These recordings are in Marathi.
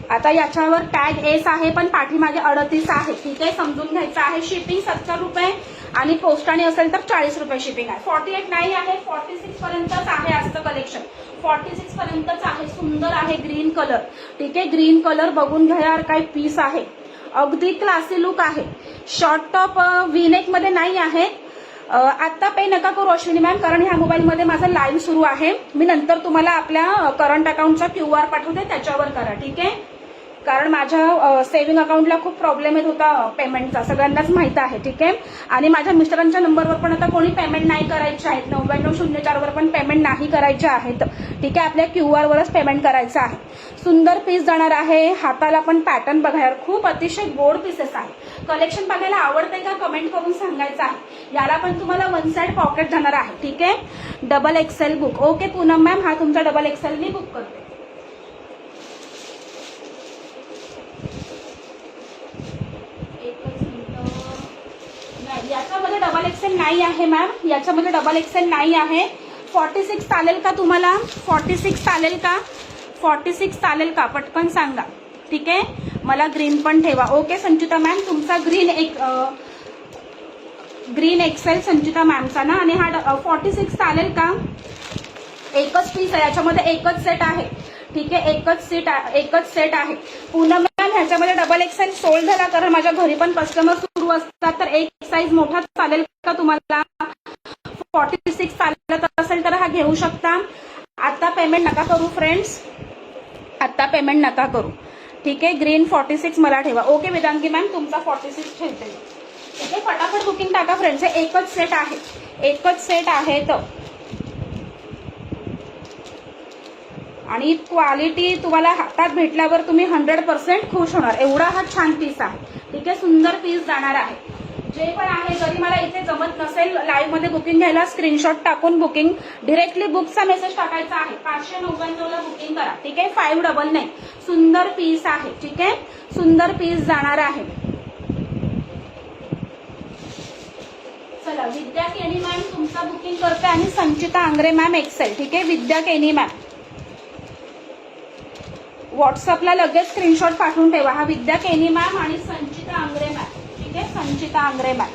आता याच्यावर टॅग एस आहे पण पाठीमागे 38 आहे, ठीक आहे, समजून घ्यायचं आहे. शिपिंग 70 रुपये आणि पोस्टाने असेल तर 40 रुपये शिपिंग आहे. 48 नाही आहे, 46 पर्यंतच आहे असतं कलेक्शन, 46 पर्यंतच आहे. सुंदर आहे ग्रीन कलर, ठीक आहे. ग्रीन कलर बघून घ्या यार, काय पीस आहे, अगदी क्लासी लुक आहे. शॉर्ट टॉप व्हीनेक मध्ये नाही आहे. आता पे नका करू अश्विनी मॅम, कारण ह्या मोबाईलमध्ये माझं लाईव्ह सुरू आहे. मी नंतर तुम्हाला आपल्या करंट अकाउंटचा QR पाठवते, त्याच्यावर करा, ठीक आहे. कारण माझ्या सेव्हिंग अकाउंटला खूप प्रॉब्लेम येत होता पेमेंटचा, सगळ्यांनाच माहित आहे, ठीक आहे. आणि माझ्या मिस्टरांच्या नंबरवर पण आता कोणी पेमेंट नाही करायचे आहेत, 9904 वर पण पेमेंट नाही करायचे आहेत, ठीक आहे. आपल्या QR वरच पेमेंट करायचं आहे. सुंदर पीस जाणार आहे. हाताला पण पॅटर्न बघा यार, खूप अतिशय गोड पीसेस आहे. कलेक्शन बघायला आवडतंय का कमेंट करून सांगायचं आहे. याला पण तुम्हाला वन साइड पॉकेट जाणार आहे, ठीक आहे. Double XL book, okay Poonam ma'am, हा तुमचा डबल एक्सेल मी बुक करते. याच्यामध्ये डबल एक्सेल नाही आहे मॅम, याच्यामध्ये डबल एक्सेल नाही आहे. 46 चालेल का तुम्हाला? 46 चालेल का? 46 चालेल का? पटकन सांगा, ठीक आहे. मला ग्रीन पण ठेवा, ओके संचिता मॅम. तुमचा ग्रीन एक्सेल संचिता मॅमचा ना, आणि हा 46 चालेल का? एकच पीस आहे याच्यामध्ये, एकच सेट आहे, ठीक आहे. एकच सेट आहे. पूनम मॅम ह्याच्यामध्ये डबल एक्सेल सोल्ड झाला, कारण माझ्या घरी पण कस्टमर सुरू असतात, तर एक साईज मोठा चालेल का तुम्हाला? 46 चालत असेल तर हा घेऊ शकता. आता पेमेंट नका करू फ्रेंड्स, आता पेमेंट नका करू, ठीक आहे. ग्रीन 46 मला ठेवा, ओके वेदांगी मॅम, तुमचा 46 ठेवते, ठीक आहे. फटाफट बुकिंग टाका फ्रेंड्स, एकच सेट आहे, एकच सेट आहे. तर आणि क्वालिटी तुम्हाला हातात भेटल्यावर तुम्ही 100% खुश होणार, एवढा हा छान पीस आहे, ठीक आहे. सुंदर पीस जाणार आहे. जे पण आहे, जरी मला इथे जमत नसेल लाईव्ह मध्ये बुकिंग घ्यायला, स्क्रीनशॉट टाकून बुकिंग डिरेक्टली बुकचा मेसेज टाकायचा आहे. 599 ला बुकिंग करा, ठीक आहे. 599. सुंदर पीस आहे, ठीक आहे. सुंदर पीस जाणार आहे. चला, विद्या केनी मॅम तुमचा बुकिंग करते आणि संचिता आंग्रे मॅम एक्सेल, ठीक आहे. विद्या केनी मॅम व्हॉट्सअपला लगेच स्क्रीनशॉट पाठवून ठेवा. हा विद्या केनी मॅम आणि संचिता आंग्रे मॅम, ठीक आहे. संचिता आंग्रे मॅम.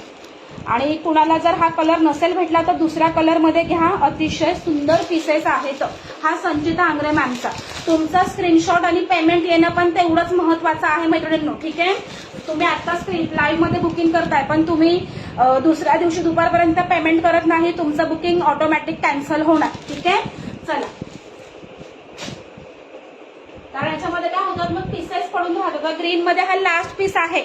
आणि कुणाला जर हा कलर नसेल भेटला तर दुसऱ्या कलर मध्ये घ्या, अतिशय सुंदर पीसेस आहेत. हा संचिता आंग्रे मॅमचा. तुमचा स्क्रीनशॉट आणि पेमेंट येणं पण तेवढंच महत्वाचं आहे मैत्रिणींनो, ठीक आहे. तुम्ही आता लाईव्ह मध्ये बुकिंग करताय, पण तुम्ही दुसऱ्या दिवशी दुपारपर्यंत पेमेंट करत नाही, तुमचं बुकिंग ऑटोमॅटिक कॅन्सल होणार, ठीक आहे. चला, कारण याच्यामध्ये काय होतात मग पीसेस पडून राहतात. ग्रीन मध्ये हा लास्ट पीस आहे.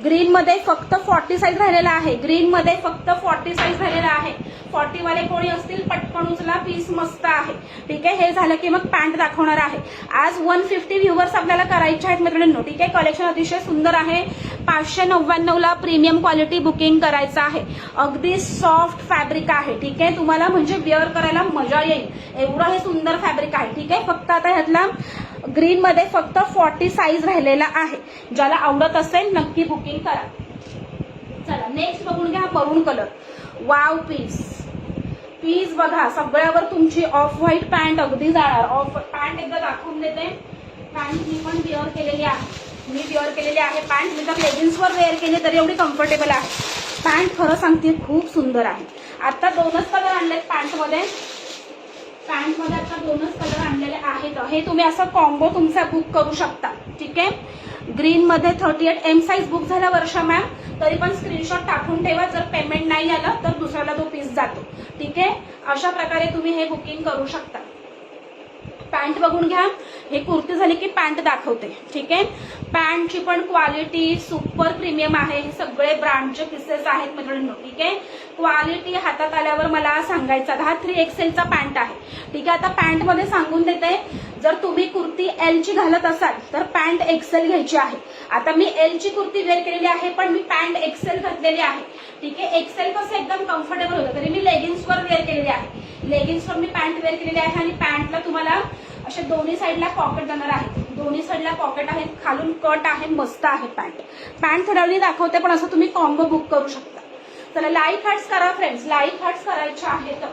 ग्रीन मध्ये फक्त 40 साईज राहिलेला आहे. ग्रीन मध्ये फक्त 40 साईज राहिलेला आहे. 40 वाले कोणी असतील पटकन उचला, पीस मस्त आहे, ठीक आहे. हे झालं की मग पॅन्ट दाखवणार आहे. आज 150 व्ह्यूवर्स आपल्याला करायचे आहेत मित्रांनो, ठीक आहे. कलेक्शन अतिशय सुंदर आहे. 599 ला प्रीमियम क्वालिटी बुकिंग करायचं आहे. अगदी सॉफ्ट फॅब्रिक आहे, ठीक आहे. तुम्हाला म्हणजे वेअर करायला मजा येईल, एवढं हे सुंदर फॅब्रिक आहे, ठीक आहे. फक्त आता ह्यातला ग्रीन मध्ये फक्त 40 साईज राहिलेला आहे. ज्याला आवडत असेल नक्की बुकिंग करा. चला, नेक्स्ट बघून घ्या. मरून कलर, वाव पीस बघा. सगळ्यावर तुमची ऑफ व्हाईट पॅन्ट अगदी जाणार. ऑफ पॅन्ट एकदा दाखवून देते. पॅन्ट मी पण वेअर केलेली आहे. पॅन्ट मी तर लेगिन्सवर वेअर केली तरी एवढी कम्फर्टेबल आहे. पॅन्ट खरं सांगते खूप सुंदर आहे. आता 2च कलर आणलेत पॅन्टमध्ये आता 2च कलर आणलेले आहेत. हे तुम्ही असं कॉम्बो तुमचा बुक करू शकता, ठीक आहे. ग्रीन मध्ये 38M साईज बुक झाला वर्षा मॅम, तरी पण स्क्रीनशॉट टाकून ठेवा. जर पेमेंट नाही आलं तर दुसऱ्याला तो पीस जातो, ठीक आहे. अशा प्रकारे तुम्ही हे बुकिंग करू शकता. पॅन्ट बघून घ्या. हे कुर्ती झाली की पॅन्ट दाखवते, ठीक आहे. पॅन्टची पण क्वालिटी सुपर प्रीमियम आहे. हे सगळे ब्रँडचे पीसेस आहेत मित्रांनो, ठीक आहे. क्वालिटी हातात आल्यावर मला सांगायचं. हा 3XL चा पॅन्ट आहे, ठीक आहे. आता पॅन्ट मध्ये सांगून देते, जर तुम्ही कुर्ती L ची घालत असाल तर पॅन्ट XL घ्यायची आहे. आता मी L ची कुर्ती वेअर केलेली आहे, पण मी पॅन्ट XL घातलेली आहे, ठीक आहे. XL कसं एकदम कम्फर्टेबल होतं, तरी मी लेगिन्सवर वेअर केलेली आहे. लेगिन्सवर मी पॅन्ट वेअर केलेली आहे. आणि पॅन्टला तुम्हाला असे दोन्ही साईडला पॉकेट जाणार आहे. दोन्ही साईडला पॉकेट आहे, खालून कट आहे, मस्त आहे पॅन्ट थोड्या वेळी दाखवते, पण असं तुम्ही कॉम्बो बुक करू शकता. चला, लाईक हार्ट्स करा फ्रेंड्स, लाईक हार्ट्स करायचे आहेत.